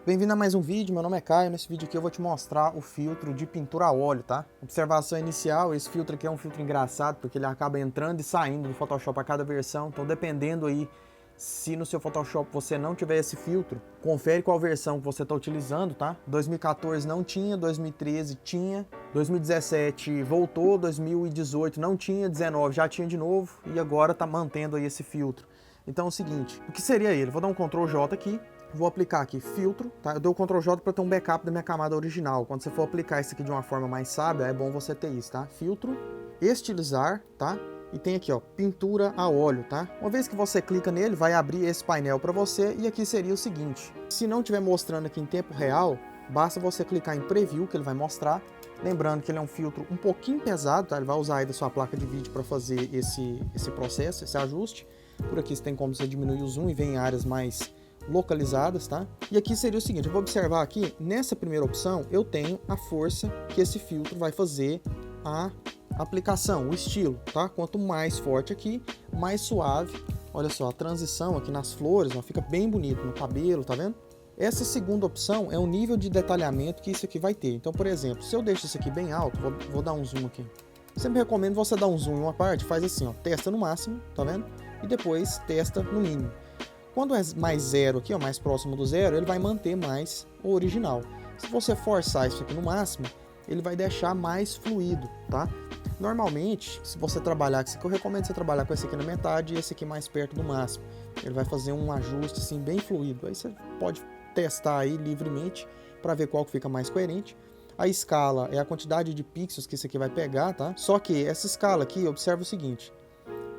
Bem-vindo a mais um vídeo, meu nome é Caio. Nesse vídeo aqui eu vou te mostrar o filtro de pintura a óleo, tá? Observação inicial, esse filtro aqui é um filtro engraçado, porque ele acaba entrando e saindo do Photoshop a cada versão, então dependendo aí, se no seu Photoshop você não tiver esse filtro, confere qual versão que você está utilizando, tá? 2014 não tinha, 2013 tinha, 2017 voltou, 2018 não tinha, 19 já tinha de novo e agora tá mantendo aí esse filtro. Então é o seguinte, o que seria ele? Vou dar um Ctrl J aqui. Vou aplicar aqui filtro, tá? Eu dou o Ctrl J para ter um backup da minha camada original. Quando você for aplicar isso aqui de uma forma mais sábia, é bom você ter isso, tá? Filtro, estilizar, tá? E tem aqui, ó, pintura a óleo, tá? Uma vez que você clica nele, vai abrir esse painel para você e aqui seria o seguinte. Se não estiver mostrando aqui em tempo real, basta você clicar em Preview que ele vai mostrar. Lembrando que ele é um filtro um pouquinho pesado, tá? Ele vai usar aí da sua placa de vídeo para fazer esse processo, esse ajuste. Por aqui você tem como você diminuir o zoom e ver em áreas mais localizadas, tá? E aqui seria o seguinte, eu vou observar aqui, nessa primeira opção, eu tenho a força que esse filtro vai fazer a aplicação, o estilo, tá? Quanto mais forte aqui, mais suave. Olha só, a transição aqui nas flores, ó, fica bem bonito no cabelo, tá vendo? Essa segunda opção é o nível de detalhamento que isso aqui vai ter. Então, por exemplo, se eu deixo isso aqui bem alto, vou dar um zoom aqui. Sempre recomendo você dar um zoom em uma parte, faz assim, ó, testa no máximo, tá vendo? E depois testa no mínimo. Quando é mais zero aqui, ó, mais próximo do zero, ele vai manter mais o original. Se você forçar isso aqui no máximo, ele vai deixar mais fluido, tá? Normalmente, se você trabalhar com esse aqui, eu recomendo você trabalhar com esse aqui na metade e esse aqui mais perto do máximo. Ele vai fazer um ajuste assim bem fluido. Aí você pode testar aí livremente para ver qual que fica mais coerente. A escala é a quantidade de pixels que esse aqui vai pegar, tá? Só que essa escala aqui, observa o seguinte.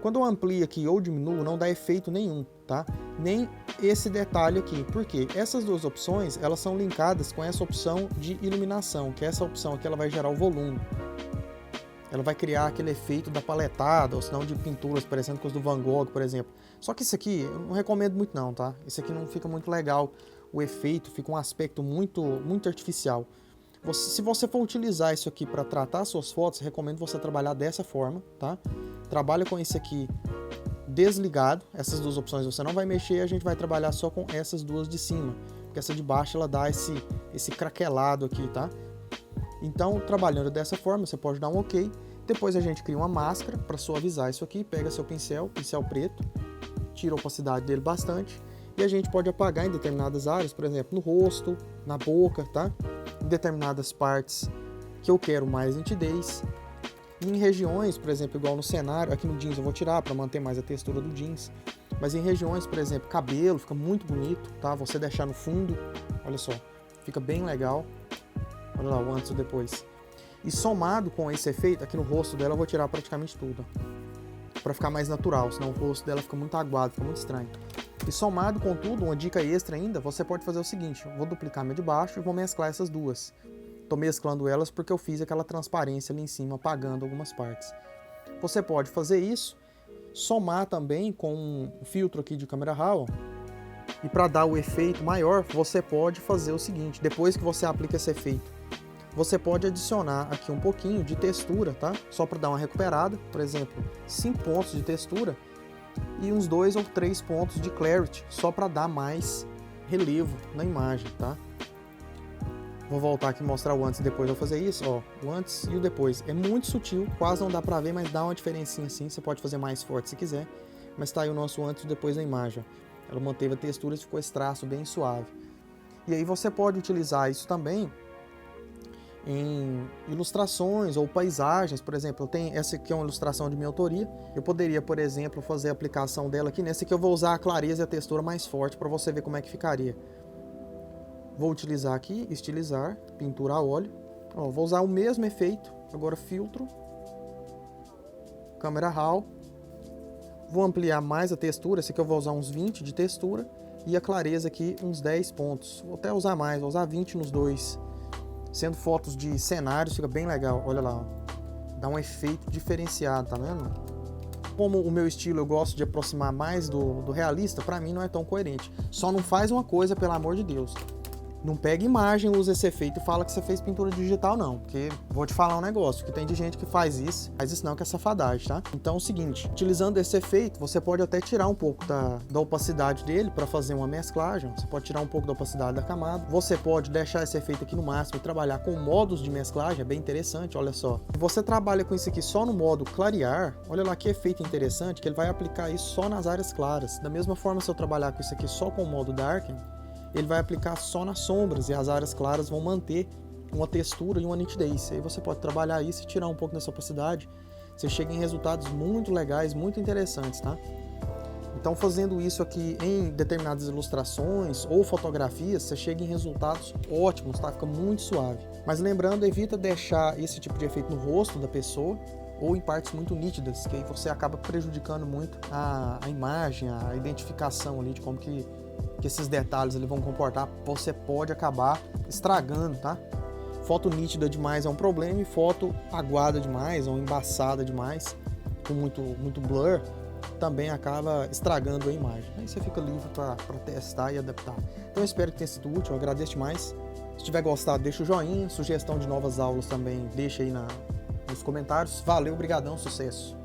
Quando eu amplio aqui ou diminuo, não dá efeito nenhum, tá? Nem esse detalhe aqui. Por quê? Essas duas opções, elas são linkadas com essa opção de iluminação, que é essa opção aqui, ela vai gerar o volume. Ela vai criar aquele efeito da paletada, ou senão de pinturas parecendo com os do Van Gogh, por exemplo. Só que isso aqui, eu não recomendo muito não, tá? Isso aqui não fica muito legal. O efeito fica um aspecto muito artificial. Se você for utilizar isso aqui para tratar suas fotos, recomendo você trabalhar dessa forma, tá? Trabalha com esse aqui desligado, essas duas opções você não vai mexer, a gente vai trabalhar só com essas duas de cima, porque essa de baixo ela dá esse craquelado aqui, tá? Então, trabalhando dessa forma, você pode dar um OK, depois a gente cria uma máscara para suavizar isso aqui, pega seu pincel preto, tira a opacidade dele bastante, e a gente pode apagar em determinadas áreas, por exemplo, no rosto, na boca, tá? Em determinadas partes que eu quero mais nitidez. E em regiões, por exemplo, igual no cenário, aqui no jeans eu vou tirar para manter mais a textura do jeans. Mas em regiões, por exemplo, cabelo, fica muito bonito, tá? Você deixar no fundo, olha só, fica bem legal. Olha lá o antes e o depois. E somado com esse efeito, aqui no rosto dela eu vou tirar praticamente tudo, para ficar mais natural, senão o rosto dela fica muito aguado, fica muito estranho. E somado com tudo, uma dica extra ainda, você pode fazer o seguinte, eu vou duplicar minha de baixo e vou mesclar essas duas. Estou mesclando elas porque eu fiz aquela transparência ali em cima, apagando algumas partes. Você pode fazer isso, somar também com o filtro aqui de Camera Raw, e para dar o efeito maior, você pode fazer o seguinte, depois que você aplica esse efeito, você pode adicionar aqui um pouquinho de textura, tá? Só para dar uma recuperada, por exemplo, 5 pontos de textura e uns 2 ou 3 pontos de clarity, só para dar mais relevo na imagem, tá? Vou voltar aqui e mostrar o antes e depois, vou fazer isso, ó, o antes e o depois. É muito sutil, quase não dá pra ver, mas dá uma diferencinha assim, você pode fazer mais forte se quiser. Mas tá aí o nosso antes e depois da imagem, ó. Ela manteve a textura e ficou esse traço bem suave. E aí você pode utilizar isso também em ilustrações ou paisagens, por exemplo, eu tenho essa aqui é uma ilustração de minha autoria, eu poderia, por exemplo, fazer a aplicação dela aqui, nessa aqui eu vou usar a clareza e a textura mais forte para você ver como é que ficaria. Vou utilizar aqui, estilizar, pintura a óleo. Ó, vou usar o mesmo efeito, agora filtro, Camera Raw. Vou ampliar mais a textura, esse aqui eu vou usar uns 20 de textura. E a clareza aqui uns 10 pontos. Vou até usar mais, vou usar 20 nos dois. Sendo fotos de cenários, fica bem legal, olha lá. Ó. Dá um efeito diferenciado, tá vendo? Como o meu estilo eu gosto de aproximar mais do realista, pra mim não é tão coerente. Só não faz uma coisa, pelo amor de Deus. Não pega imagem, usa esse efeito e fala que você fez pintura digital, não. Porque vou te falar um negócio, que tem de gente que faz isso não, que é safadagem, tá? Então é o seguinte, utilizando esse efeito, você pode até tirar um pouco da opacidade dele para fazer uma mesclagem. Você pode tirar um pouco da opacidade da camada. Você pode deixar esse efeito aqui no máximo e trabalhar com modos de mesclagem, é bem interessante, olha só. Se você trabalha com isso aqui só no modo clarear, olha lá que efeito interessante, que ele vai aplicar isso só nas áreas claras. Da mesma forma, se eu trabalhar com isso aqui só com o modo darken, ele vai aplicar só nas sombras e as áreas claras vão manter uma textura e uma nitidez. Aí você pode trabalhar isso e tirar um pouco dessa opacidade. Você chega em resultados muito legais, muito interessantes, tá? Então, fazendo isso aqui em determinadas ilustrações ou fotografias, você chega em resultados ótimos, tá? Fica muito suave. Mas lembrando, evita deixar esse tipo de efeito no rosto da pessoa ou em partes muito nítidas, que aí você acaba prejudicando muito a imagem, a identificação ali de como que esses detalhes ali vão comportar. Você pode acabar estragando, tá? Foto nítida demais é um problema e foto aguada demais ou embaçada demais, com muito blur, também acaba estragando a imagem. Aí você fica livre para testar e adaptar. Então eu espero que tenha sido útil, eu agradeço demais. Se tiver gostado, deixa o joinha, sugestão de novas aulas também deixa aí nos comentários. Valeu, brigadão, sucesso!